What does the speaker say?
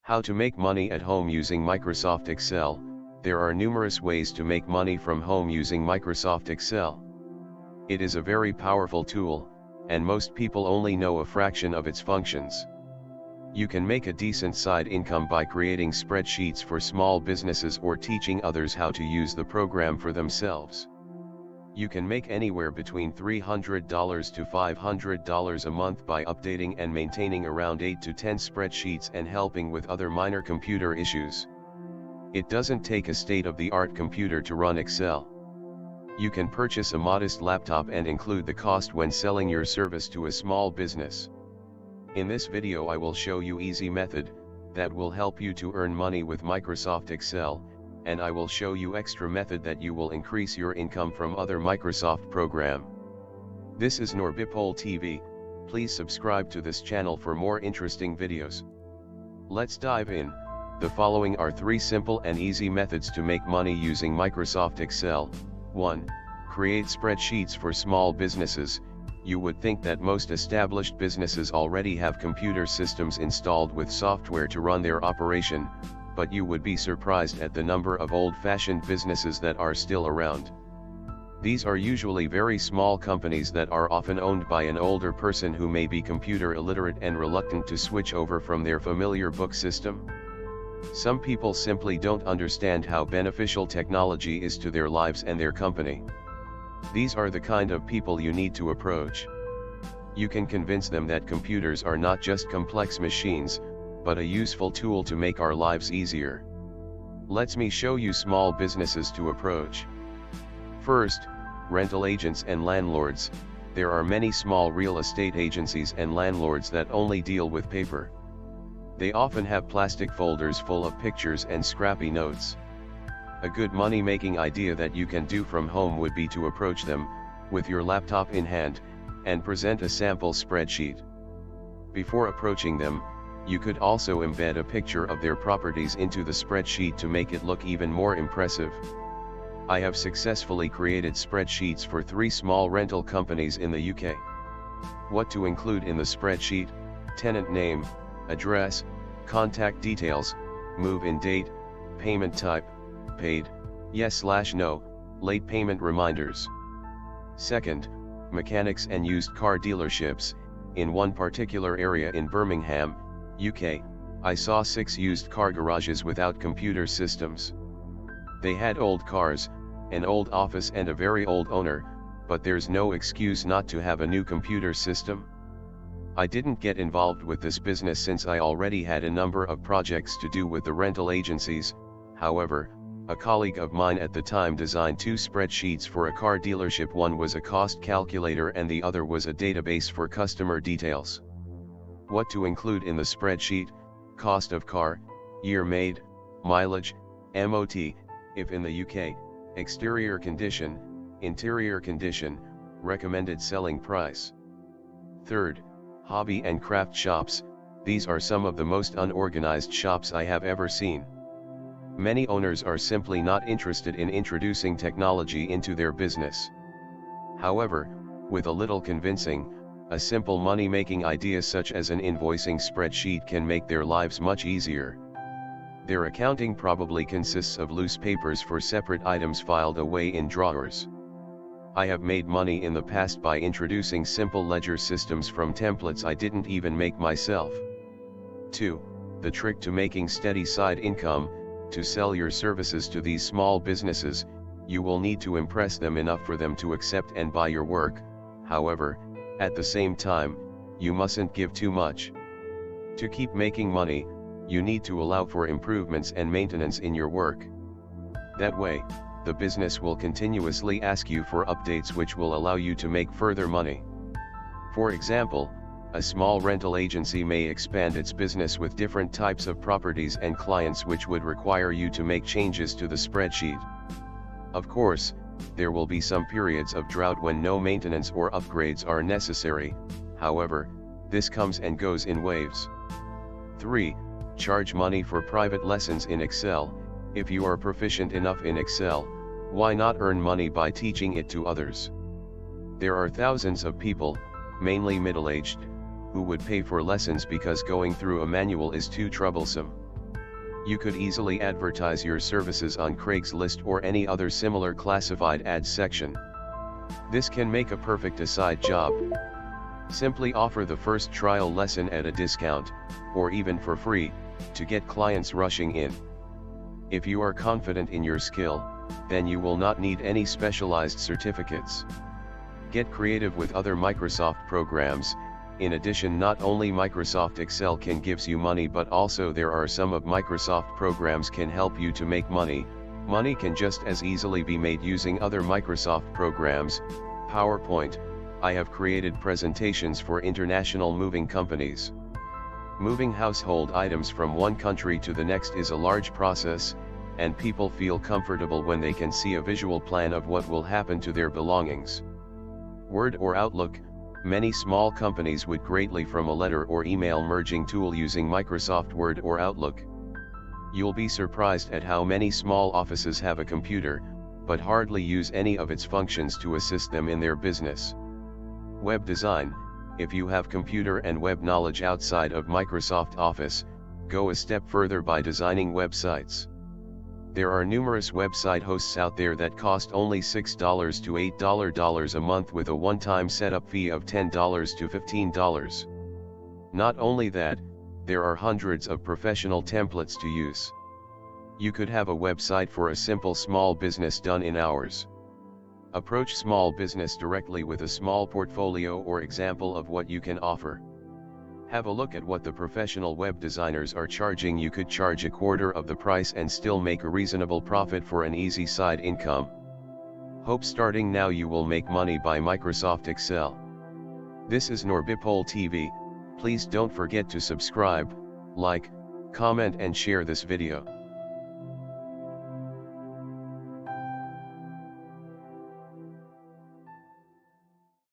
How to make money at home using Microsoft Excel. There are numerous ways to make money from home using Microsoft Excel. It is a very powerful tool, and most people only know a fraction of its functions. You can make a decent side income by creating spreadsheets for small businesses or teaching others how to use the program for themselves. You can make anywhere between $300 to $500 a month by updating and maintaining around 8 to 10 spreadsheets and helping with other minor computer issues. It doesn't take a state-of-the-art computer to run Excel. You can purchase a modest laptop and include the cost when selling your service to a small business. In this video I will show you easy method that will help you to earn money with Microsoft Excel, and I will show you extra method that you will increase your income from other Microsoft program. This is Norbipol TV. Please subscribe to this channel for more interesting videos. Let's dive in. The following are 3 simple and easy methods to make money using Microsoft Excel. 1. Create spreadsheets for small businesses. You would think that most established businesses already have computer systems installed with software to run their operation, but you would be surprised at the number of old-fashioned businesses that are still around. These are usually very small companies that are often owned by an older person who may be computer illiterate and reluctant to switch over from their familiar book system. Some people simply don't understand how beneficial technology is to their lives and their company. These are the kind of people you need to approach. You can convince them that computers are not just complex machines, but a useful tool to make our lives easier. Let me show you small businesses to approach. First, rental agents and landlords. There are many small real estate agencies and landlords that only deal with paper. They often have plastic folders full of pictures and scrappy notes. A good money-making idea that you can do from home would be to approach them, with your laptop in hand, and present a sample spreadsheet. Before approaching them, you could also embed a picture of their properties into the spreadsheet to make it look even more impressive. I have successfully created spreadsheets for 3 small rental companies in the UK. What to include in the spreadsheet: tenant name, address, contact details, move-in date, payment type, paid, yes/no, late payment reminders. Second, mechanics and used car dealerships. In one particular area in Birmingham, UK, I saw 6 used car garages without computer systems. They had old cars, an old office and a very old owner, but there's no excuse not to have a new computer system. I didn't get involved with this business since I already had a number of projects to do with the rental agencies. However, a colleague of mine at the time designed 2 spreadsheets for a car dealership. One was a cost calculator and the other was a database for customer details. What to include in the spreadsheet: cost of car, year made, mileage, MOT, if in the UK, exterior condition, interior condition, recommended selling price. Third, hobby and craft shops. These are some of the most unorganized shops I have ever seen. Many owners are simply not interested in introducing technology into their business. However, with a little convincing, a simple money-making idea such as an invoicing spreadsheet can make their lives much easier. Their accounting probably consists of loose papers for separate items filed away in drawers. I have made money in the past by introducing simple ledger systems from templates I didn't even make myself. 2. The trick to making steady side income. To sell your services to these small businesses, you will need to impress them enough for them to accept and buy your work. However, at the same time, you mustn't give too much. To keep making money, you need to allow for improvements and maintenance in your work. That way, the business will continuously ask you for updates which will allow you to make further money. For example, a small rental agency may expand its business with different types of properties and clients which would require you to make changes to the spreadsheet. Of course, there will be some periods of drought when no maintenance or upgrades are necessary. However, this comes and goes in waves. 3. Charge money for private lessons in Excel. If you are proficient enough in Excel, why not earn money by teaching it to others? There are thousands of people, mainly middle-aged, who would pay for lessons because going through a manual is too troublesome. You could easily advertise your services on Craigslist or any other similar classified ads section. This can make a perfect side job. Simply offer the first trial lesson at a discount, or even for free, to get clients rushing in. If you are confident in your skill, then you will not need any specialized certificates. Get creative with other Microsoft programs. In addition, not only Microsoft Excel can gives you money, but also there are some of Microsoft programs can help you to make money. Money can just as easily be made using other Microsoft programs. PowerPoint. I have created presentations for international moving companies. Moving household items from one country to the next is a large process, and people feel comfortable when they can see a visual plan of what will happen to their belongings. Word or Outlook. Many small companies would greatly from a letter or email merging tool using Microsoft Word or Outlook. You'll be surprised at how many small offices have a computer, but hardly use any of its functions to assist them in their business. Web design. If you have computer and web knowledge outside of Microsoft Office, go a step further by designing websites. There are numerous website hosts out there that cost only $6 to $8 a month with a one-time setup fee of $10 to $15. Not only that, there are hundreds of professional templates to use. You could have a website for a simple small business done in hours. Approach small business directly with a small portfolio or example of what you can offer. Have a look at what the professional web designers are charging. You could charge a quarter of the price and still make a reasonable profit for an easy side income. Hope starting now you will make money by Microsoft Excel. This is Norbipol TV. Please don't forget to subscribe, like, comment and share this video.